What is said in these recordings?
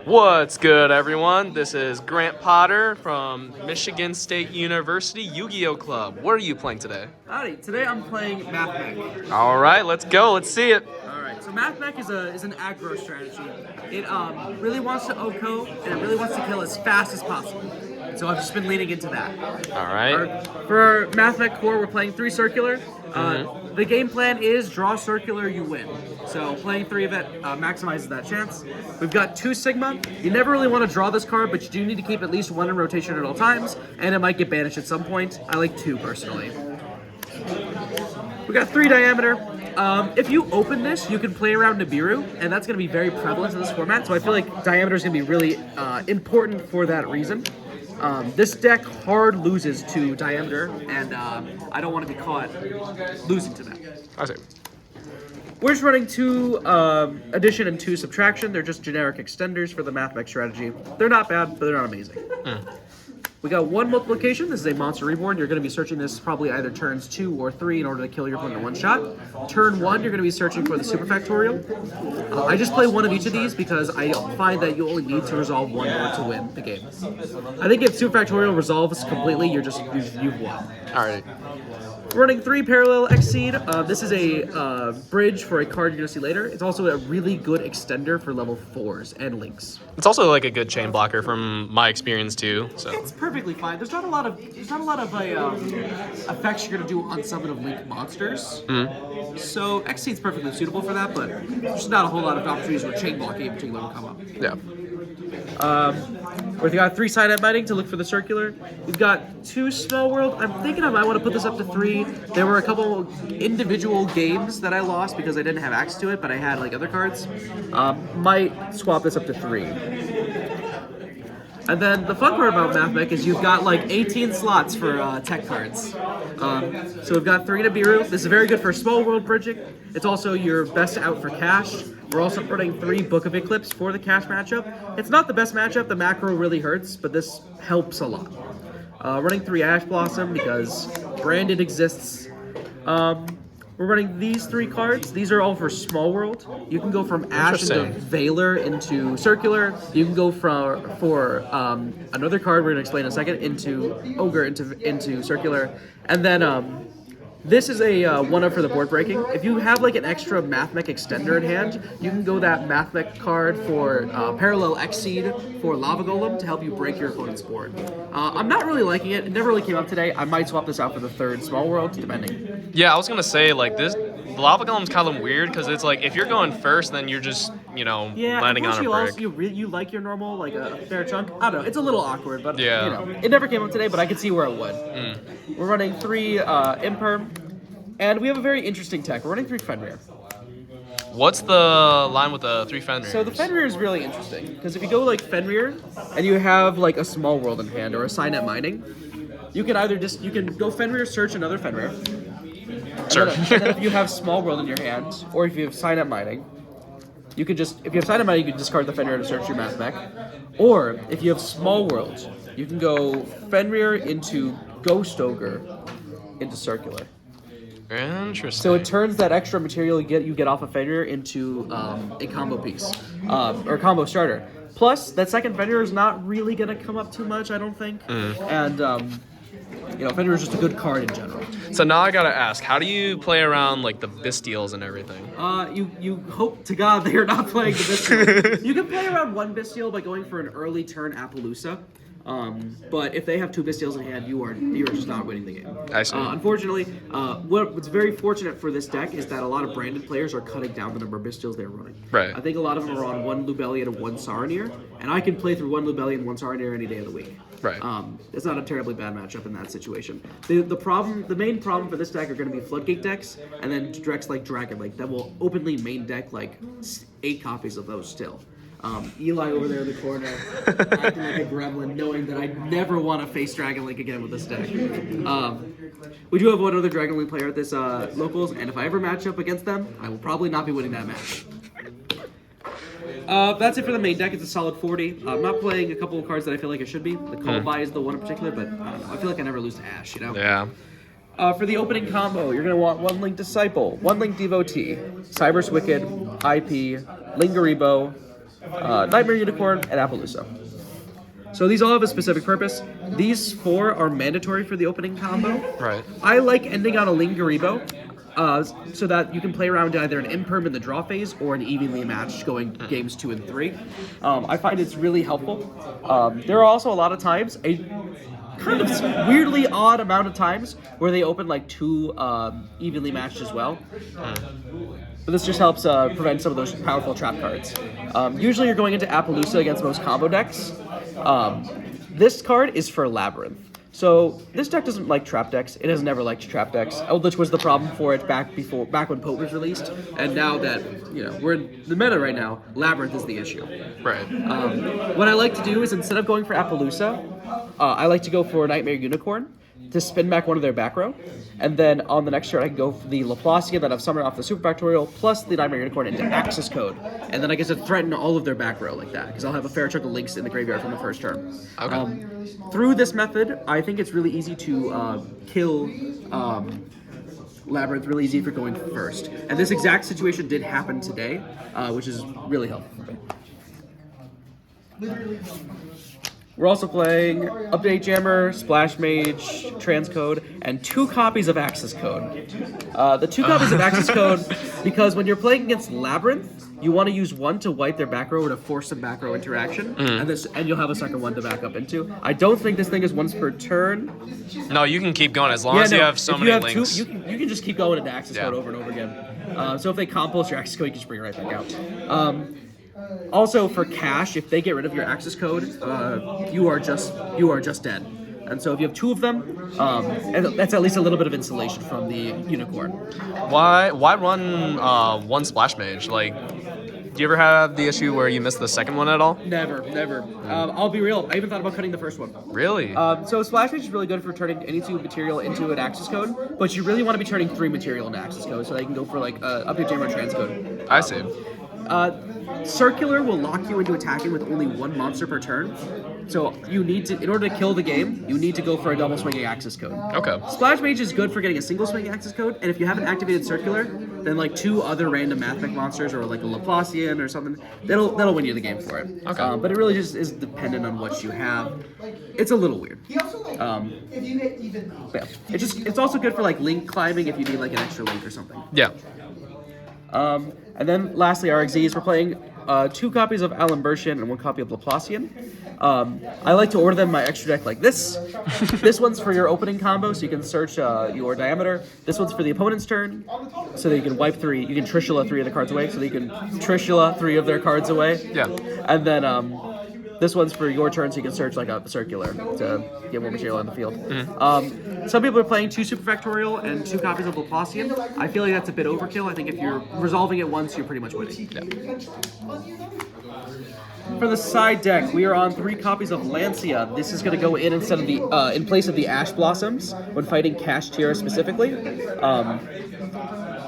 What's good, everyone? This is Grant Potter from Michigan State University Yu-Gi-Oh! Club. What are you playing today? Howdy, today I'm playing Mathmech. All right, let's go. Let's see it. Alright, so Mathmech is an aggro strategy. It really wants to OHKO, and it really wants to kill as fast as possible. So I've just been leaning into that. All right. For Mathmech core, we're playing 3 circular. The game plan is draw circular, you win. So playing 3 of it maximizes that chance. We've got 2 Sigma. You never really want to draw this card, but you do need to keep at least 1 in rotation at all times, and it might get banished at some point. I like 2 personally. We got 3 diameter. If you open this, you can play around Nibiru, and that's going to be very prevalent in this format, so I feel like diameter is going to be really important for that reason. This deck hard loses to diameter, and I don't want to be caught losing to that. I see. We're just running 2 addition and 2 subtraction. They're just generic extenders for the Mathmech strategy. They're not bad, but they're not amazing. We got 1 multiplication. This is a monster reborn. You're going to be searching this probably either turns 2 or 3 in order to kill your opponent in 1 shot. Turn 1, you're going to be searching for the super factorial. I just play 1 of each of these because I find that you only need to resolve 1 more to win the game. I think if super factorial resolves completely, you've won. All right. Running 3 parallel Exceed. This is a bridge for a card you're going to see later. It's also a really good extender for level 4s and links. It's also like a good chain blocker from my experience too. So It's perfectly fine. There's not a lot of effects you're going to do on summon of link monsters. So Exceed's perfectly suitable for that, but there's not a whole lot of opportunities where chain blocking in particular will come up. yeah. We've got 3 Signet Mining to look for the circular. We've got 2 Small World. I'm thinking I might want to put this up to 3. There were a couple individual games that I lost because I didn't have access to it, but I had like other cards. Might swap this up to 3. And then the fun part about Mathmech is you've got like 18 slots for tech cards. So we've got 3 Nibiru. This is very good for Small World bridging. It's also your best out for cash. We're also running 3 Book of Eclipse for the cash matchup. It's not the best matchup. The macro really hurts, but this helps a lot. Running 3 Ash Blossom because Branded exists. We're running these 3 cards. These are all for Small World. You can go from Ash into Veiler into Circular. You can go for another card we're going to explain in a second into Ogre into Circular. And then this is a 1-up for the board breaking. If you have like an extra Mathmech extender in hand, you can go that Mathmech card for Parallel Exceed for Lava Golem to help you break your opponent's board. I'm not really liking it. It never really came up today. I might swap this out for the 3rd Small World, depending. Yeah, I was gonna say like this. The Lava Golem's kind of weird because it's like if you're going first, then you're just landing on a brick. You like your normal like a fair chunk. I don't know. It's a little awkward, but Yeah. it never came up today. But I could see where it would. We're running 3 Imperm, and we have a very interesting tech. We're running 3 Fenrir. What's the line with the 3 Fenrir? So the Fenrir is really interesting because if you go like Fenrir and you have like a Small World in hand or a Signet Mining, you can either you can go Fenrir, search another Fenrir. Sure. And then if you have Small World in your hand, or if you have Signet Mining, you can if you have Signet Mining, you can discard the Fenrir to search your Mathmech. Or if you have Small World, you can go Fenrir into Ghost Ogre into Circular. Interesting. So it turns that extra material you get off of Fenrir into a combo piece, or a combo starter. Plus, that second Fenrir is not really going to come up too much, I don't think. And, Fenrir is just a good card in general. So now I gotta ask, how do you play around like the Bistials and everything? You hope to God they are not playing the Bistial. You can play around 1 Bistial by going for an early turn Appaloosa. But if they have 2 Bistials in hand, you are just not winning the game. I see. Unfortunately, what's very fortunate for this deck is that a lot of branded players are cutting down the number of Bistials they're running. Right. I think a lot of them are on 1 Lubellion and 1 Saronir, and I can play through 1 Lubellion and 1 Saronir any day of the week. Right. It's not a terribly bad matchup in that situation. The main problem for this deck are going to be Floodgate decks, and then decks like Dragon Link that will openly main deck like 8 copies of those still. Eli over there in the corner, acting like a gremlin, knowing that I never want to face Dragon Link again with this deck. We do have 1 other Dragon Link player at this locals, and if I ever match up against them, I will probably not be winning that match. That's it for the main deck. It's a solid 40. I'm not playing a couple of cards that I feel like I should be. The Call By is the one in particular, but I feel like I never lose to Ash, Yeah. For the opening combo, you're going to want 1 Link Disciple, 1 Link Devotee, Cyber's Wicked, IP, Lingaribo, Nightmare Unicorn, and Appaloosa. So these all have a specific purpose. These 4 are mandatory for the opening combo. Right. I like ending on a Lingaribo, so that you can play around either an imperm in the draw phase or an evenly matched going games 2 and 3. I find it's really helpful. There are also a lot of times, a kind of weirdly odd amount of times, where they open like 2 evenly matched as well. But this just helps prevent some of those powerful trap cards. Usually you're going into Appaloosa against most combo decks. This card is for Labyrinth. So this deck doesn't like trap decks. It has never liked trap decks. Eldritch was the problem for it back when Pope was released, and now that we're in the meta right now, Labyrinth is the issue. Right. What I like to do is instead of going for Appaloosa, I like to go for Nightmare Unicorn to spin back one of their back row, and then on the next turn I can go for the Laplacia that I've summoned off the Super Factorial plus the Nightmare Unicorn into Access Code, and then I get to threaten all of their back row like that because I'll have a fair chunk of links in the graveyard from the first turn. Okay. Through this method, I think it's really easy to kill Labyrinth, really easy if you're going first. And this exact situation did happen today, which is really helpful for me. We're also playing Update Jammer, Splash Mage, Transcode, and 2 copies of Access Code. The 2 copies of Access Code, because when you're playing against Labyrinth, you want to use one to wipe their back row or to force some back row interaction, and you'll have a second one to back up into. I don't think this thing is once per turn. No, you can keep going as long as you have so many links. You can just keep going into Access Code over and over again. So if they compost your Access Code, you can just bring it right back out. Also, for cash, if they get rid of your Access Code, you are just dead. And so if you have 2 of them, and that's at least a little bit of insulation from the Unicorn. Why run 1 Splash Mage? Like, do you ever have the issue where you miss the second one at all? Never. I'll be real. I even thought about cutting the first one. Really? So Splash Mage is really good for turning any 2 material into an Access Code, but you really want to be turning 3 material into Access Code so that you can go for like Update Jammer or Transcode. I see. Circular will lock you into attacking with only 1 monster per turn. So you need to, in order to kill the game, you need to go for a double swinging Access Code. Okay. Splash Mage is good for getting a single swinging Access Code, and if you haven't activated Circular, then like 2 other random Mathmech monsters or like a Laplacian or something, that'll win you the game for it. Okay. But it really just is dependent on what you have. It's a little weird. But yeah, it's also good for like link climbing if you need like an extra link or something. Yeah. And then lastly, RXZs, we're playing 2 copies of Alimbertian and 1 copy of Laplacian. I like to order them in my extra deck like this. This one's for your opening combo, so you can search your diameter. This one's for the opponent's turn, so that you can wipe 3. You can Trishula 3 of the cards away, so that you can Trishula 3 of their cards away. Yeah. And then this one's for your turn, so you can search like a circular to get more material on the field. Some people are playing 2 Super Factorial and 2 copies of Laplacian. I feel like that's a bit overkill. I think if you're resolving it once, you're pretty much winning. Yeah. For the side deck, we are on 3 copies of Lancia. This is going to go in instead of the in place of the Ash Blossoms when fighting Cash Tier specifically.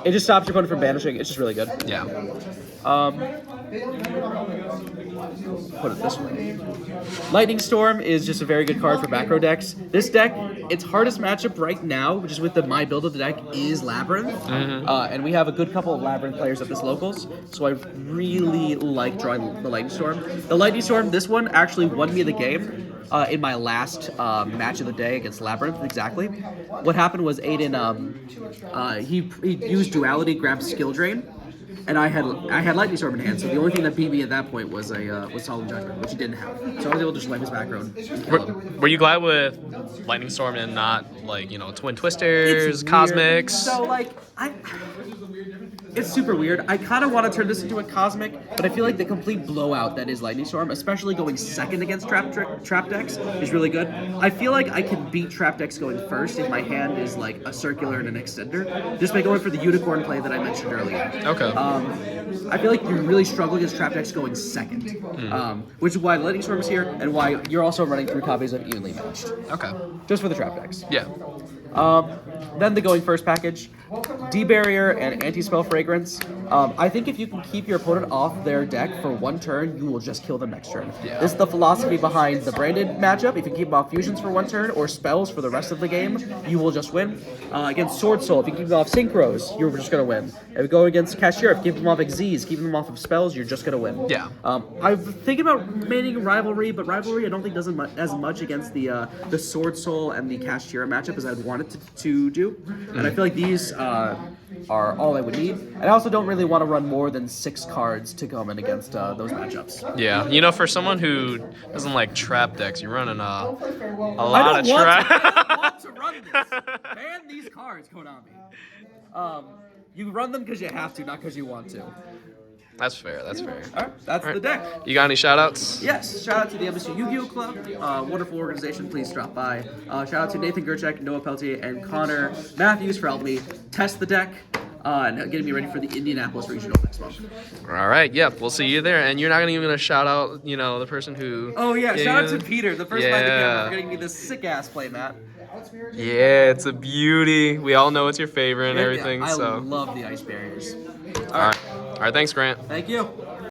It just stops your opponent from banishing. It's just really good. Yeah. Put it this way. Lightning Storm is just a very good card for back row decks. This deck, its hardest matchup right now, which is with my build of the deck, is Labyrinth. And we have a good couple of Labyrinth players at this locals, so I really like drawing the Lightning Storm. The Lightning Storm, this one actually won me the game in my last match of the day against Labyrinth, exactly. What happened was Aiden, he used Duality, grabbed Skill Drain, and I had Lightning Storm in hand, so the only thing that beat me at that point was Solemn Judgment, which he didn't have. So I was able to just wipe his back row and kill him. Were you glad with Lightning Storm and not like Twin Twisters, Cosmics? So like it's super weird. I kind of want to turn this into a Cosmic, but I feel like the complete blowout that is Lightning Storm, especially going second against trap decks, is really good. I feel like I can beat trap decks going first if my hand is like a circular and an extender, just by going for the Unicorn play that I mentioned earlier. Okay. I feel like you really struggle against trap decks going second, which is why Lightning Storm is here, and why you're also running 3 copies of Evenly Matched. Okay. Just for the trap decks. Yeah. Then the going first package, D-Barrier and Anti-Spell Fragrance. I think if you can keep your opponent off their deck for one turn, you will just kill them next turn. Yeah. This is the philosophy behind the branded matchup. If you keep them off fusions for one turn or spells for the rest of the game, you will just win. Against Sword Soul, if you keep them off synchros, you're just going to win. If you go against Cashier, if you keep them off Xyz, keep them off of spells, you're just going to win. Yeah. I'm thinking about maining Rivalry, but Rivalry I don't think does as much against the Sword Soul and the Cashier matchup as I'd want it to do. And I feel like these are all I would need. And I also don't really want to run more than 6 cards to come in against those matchups. Yeah, you know, for someone who doesn't like trap decks, you're running a lot of trap. I don't want to run this. Ban these cards, Konami. You run them because you have to, not because you want to. That's fair. That's fair. All right, that's the deck. You got any shout-outs? Yes, shout out to the MSU Yu-Gi-Oh! Club. Wonderful organization. Please drop by. Shout out to Nathan Gerchek, Noah Peltier, and Connor Matthews for helping me test the deck and getting me ready for the Indianapolis Regional next month. All right. Yep. We'll see you there. And you're not gonna even shout out, you know, the person who. Oh yeah, shout out to Peter, the first behind the camera, Yeah. for getting me this sick ass play mat. Yeah, it's a beauty. We all know it's your favorite and everything. I So. love the ice barriers. All right. All right. Thanks, Grant. Thank you.